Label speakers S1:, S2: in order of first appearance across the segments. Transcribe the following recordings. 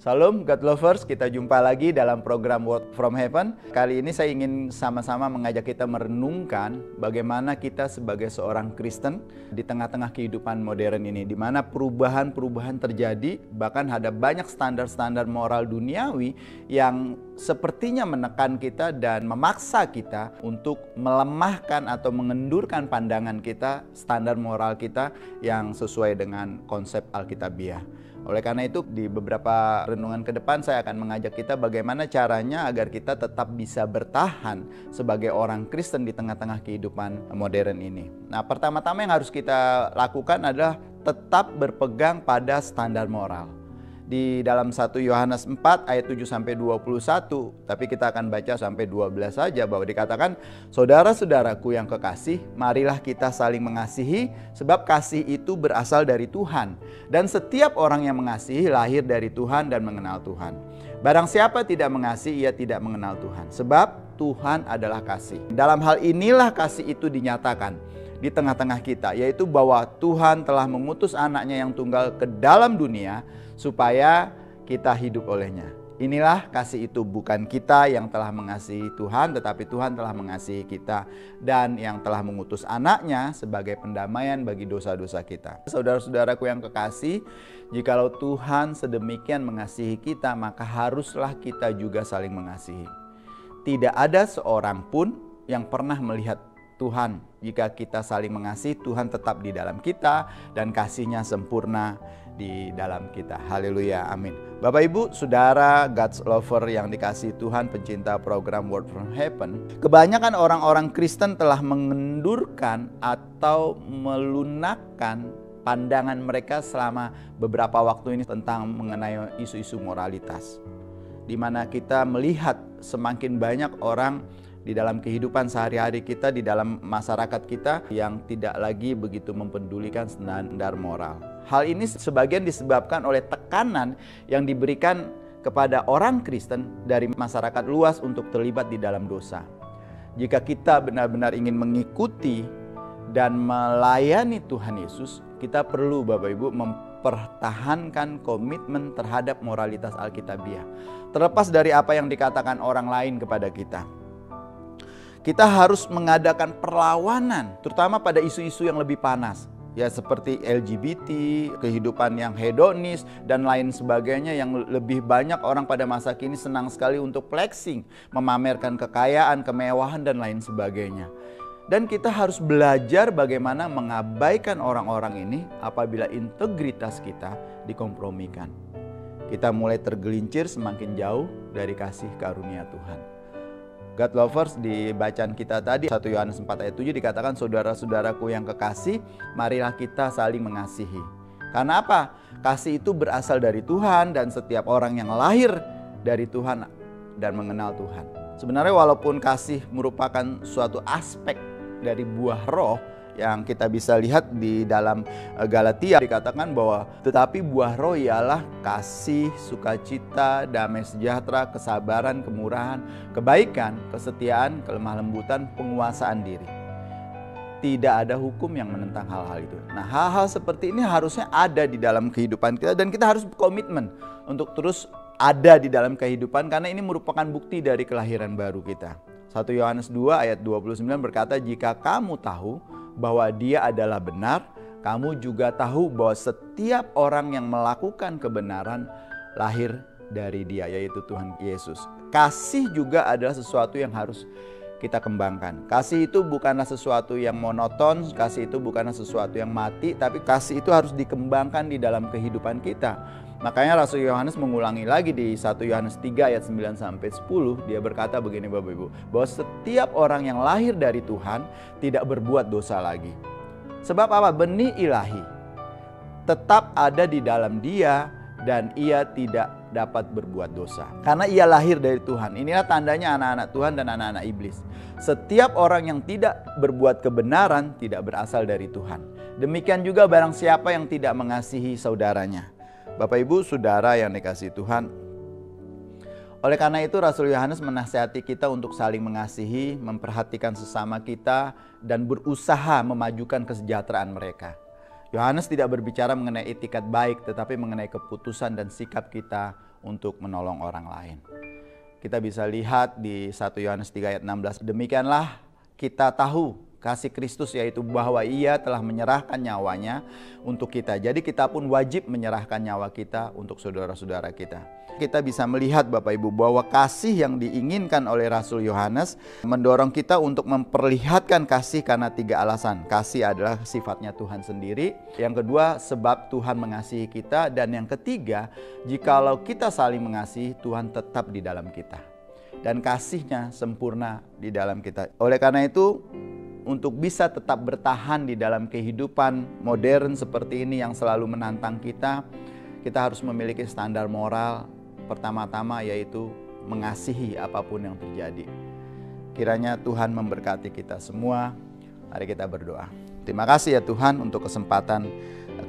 S1: Shalom God Lovers, kita jumpa lagi dalam program Word from Heaven. Kali ini saya ingin sama-sama mengajak kita merenungkan bagaimana kita sebagai seorang Kristen di tengah-tengah kehidupan modern ini, di mana perubahan-perubahan terjadi, bahkan ada banyak standar-standar moral duniawi yang sepertinya menekan kita dan memaksa kita untuk melemahkan atau mengendurkan pandangan kita, standar moral kita yang sesuai dengan konsep Alkitabiah. Oleh karena itu, di beberapa renungan ke depan saya akan mengajak kita bagaimana caranya agar kita tetap bisa bertahan sebagai orang Kristen di tengah-tengah kehidupan modern ini. Nah, pertama-tama yang harus kita lakukan adalah tetap berpegang pada standar moral. Di dalam 1 Yohanes 4 ayat 7-21, tapi kita akan baca sampai 12 saja, bahwa dikatakan, saudara-saudaraku yang kekasih, marilah kita saling mengasihi, sebab kasih itu berasal dari Tuhan. Dan setiap orang yang mengasihi lahir dari Tuhan dan mengenal Tuhan. Barang siapa tidak mengasihi, ia tidak mengenal Tuhan, sebab Tuhan adalah kasih. Dalam hal inilah kasih itu dinyatakan di tengah-tengah kita, yaitu bahwa Tuhan telah mengutus anaknya yang tunggal ke dalam dunia, supaya kita hidup olehnya. Inilah kasih itu, bukan kita yang telah mengasihi Tuhan, tetapi Tuhan telah mengasihi kita dan yang telah mengutus anaknya sebagai pendamaian bagi dosa-dosa kita. Saudara-saudaraku yang kekasih, jikalau Tuhan sedemikian mengasihi kita, maka haruslah kita juga saling mengasihi. Tidak ada seorang pun yang pernah melihat Tuhan. Jika kita saling mengasihi, Tuhan tetap di dalam kita dan kasih-Nya sempurna di dalam kita. Haleluya, amin. Bapak Ibu, Saudara, God's lover yang dikasihi Tuhan, pencinta program Word from Heaven, kebanyakan orang-orang Kristen telah mengendurkan atau melunakkan pandangan mereka selama beberapa waktu ini tentang mengenai isu-isu moralitas, di mana kita melihat semakin banyak orang di dalam kehidupan sehari-hari kita, di dalam masyarakat kita yang tidak lagi begitu mempedulikan standar moral. Hal ini sebagian disebabkan oleh tekanan yang diberikan kepada orang Kristen dari masyarakat luas untuk terlibat di dalam dosa. Jika kita benar-benar ingin mengikuti dan melayani Tuhan Yesus, kita perlu, Bapak Ibu, mempertahankan komitmen terhadap moralitas Alkitabiah. Terlepas dari apa yang dikatakan orang lain kepada kita. Kita harus mengadakan perlawanan, terutama pada isu-isu yang lebih panas. Ya, seperti LGBT, kehidupan yang hedonis, dan lain sebagainya, yang lebih banyak orang pada masa kini senang sekali untuk flexing, memamerkan kekayaan, kemewahan, dan lain sebagainya. Dan kita harus belajar bagaimana mengabaikan orang-orang ini apabila integritas kita dikompromikan. Kita mulai tergelincir semakin jauh dari kasih karunia Tuhan. God lovers, di bacaan kita tadi 1 Yohanes 4 ayat 7 dikatakan, saudara-saudaraku yang kekasih, marilah kita saling mengasihi. Karena apa? Kasih itu berasal dari Tuhan dan setiap orang yang lahir dari Tuhan dan mengenal Tuhan. Sebenarnya walaupun kasih merupakan suatu aspek dari buah roh yang kita bisa lihat di dalam Galatia, dikatakan bahwa tetapi buah roh ialah kasih, sukacita, damai sejahtera, kesabaran, kemurahan, kebaikan, kesetiaan, kelemah lembutan, penguasaan diri. Tidak ada hukum yang menentang hal-hal itu. Nah, hal-hal seperti ini harusnya ada di dalam kehidupan kita dan kita harus komitmen untuk terus ada di dalam kehidupan karena ini merupakan bukti dari kelahiran baru kita. 1 Yohanes 2 ayat 29 berkata, jika kamu tahu bahwa dia adalah benar, kamu juga tahu bahwa setiap orang yang melakukan kebenaran lahir dari dia, yaitu Tuhan Yesus. Kasih juga adalah sesuatu yang harus kita kembangkan. Kasih itu bukanlah sesuatu yang monoton, kasih itu bukanlah sesuatu yang mati, tapi kasih itu harus dikembangkan di dalam kehidupan kita. Makanya Rasul Yohanes mengulangi lagi di 1 Yohanes 3 ayat 9-10, dia berkata begini Bapak Ibu, bahwa setiap orang yang lahir dari Tuhan tidak berbuat dosa lagi. Sebab apa? Benih ilahi tetap ada di dalam dia dan ia tidak dapat berbuat dosa. Karena ia lahir dari Tuhan. Inilah tandanya anak-anak Tuhan dan anak-anak iblis. Setiap orang yang tidak berbuat kebenaran tidak berasal dari Tuhan. Demikian juga barang siapa yang tidak mengasihi saudaranya. Bapak Ibu Saudara yang dikasihi Tuhan, oleh karena itu Rasul Yohanes menasihati kita untuk saling mengasihi, memperhatikan sesama kita, dan berusaha memajukan kesejahteraan mereka. Yohanes tidak berbicara mengenai etikat baik, tetapi mengenai keputusan dan sikap kita untuk menolong orang lain. Kita bisa lihat di 1 Yohanes 3 ayat 16, demikianlah kita tahu kasih Kristus, yaitu bahwa ia telah menyerahkan nyawanya untuk kita. Jadi kita pun wajib menyerahkan nyawa kita untuk saudara-saudara kita. Kita bisa melihat Bapak Ibu bahwa kasih yang diinginkan oleh Rasul Yohanes mendorong kita untuk memperlihatkan kasih karena 3 alasan. Kasih adalah sifatnya Tuhan sendiri. Yang kedua, sebab Tuhan mengasihi kita. Dan yang ketiga, jikalau kita saling mengasihi, Tuhan tetap di dalam kita. Dan kasih-Nya sempurna di dalam kita. Oleh karena itu, untuk bisa tetap bertahan di dalam kehidupan modern seperti ini yang selalu menantang kita, kita harus memiliki standar moral pertama-tama, yaitu mengasihi apapun yang terjadi. Kiranya Tuhan memberkati kita semua. Mari kita berdoa. Terima kasih ya Tuhan untuk kesempatan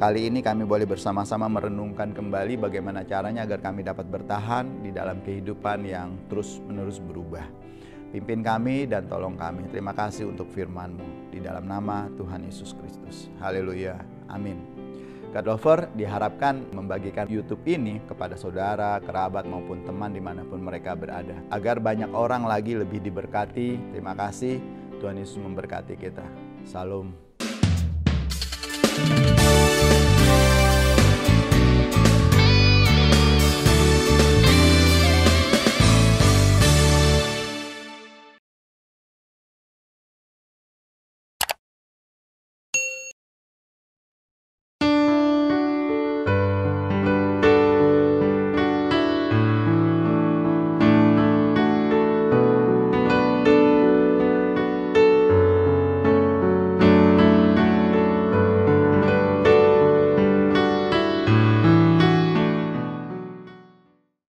S1: kali ini kami boleh bersama-sama merenungkan kembali bagaimana caranya agar kami dapat bertahan di dalam kehidupan yang terus-menerus berubah. Pimpin kami dan tolong kami. Terima kasih untuk firman-Mu. Di dalam nama Tuhan Yesus Kristus. Haleluya. Amin. God Lover diharapkan membagikan YouTube ini kepada saudara, kerabat maupun teman dimanapun mereka berada. Agar banyak orang lagi lebih diberkati. Terima kasih. Tuhan Yesus memberkati kita. Salam.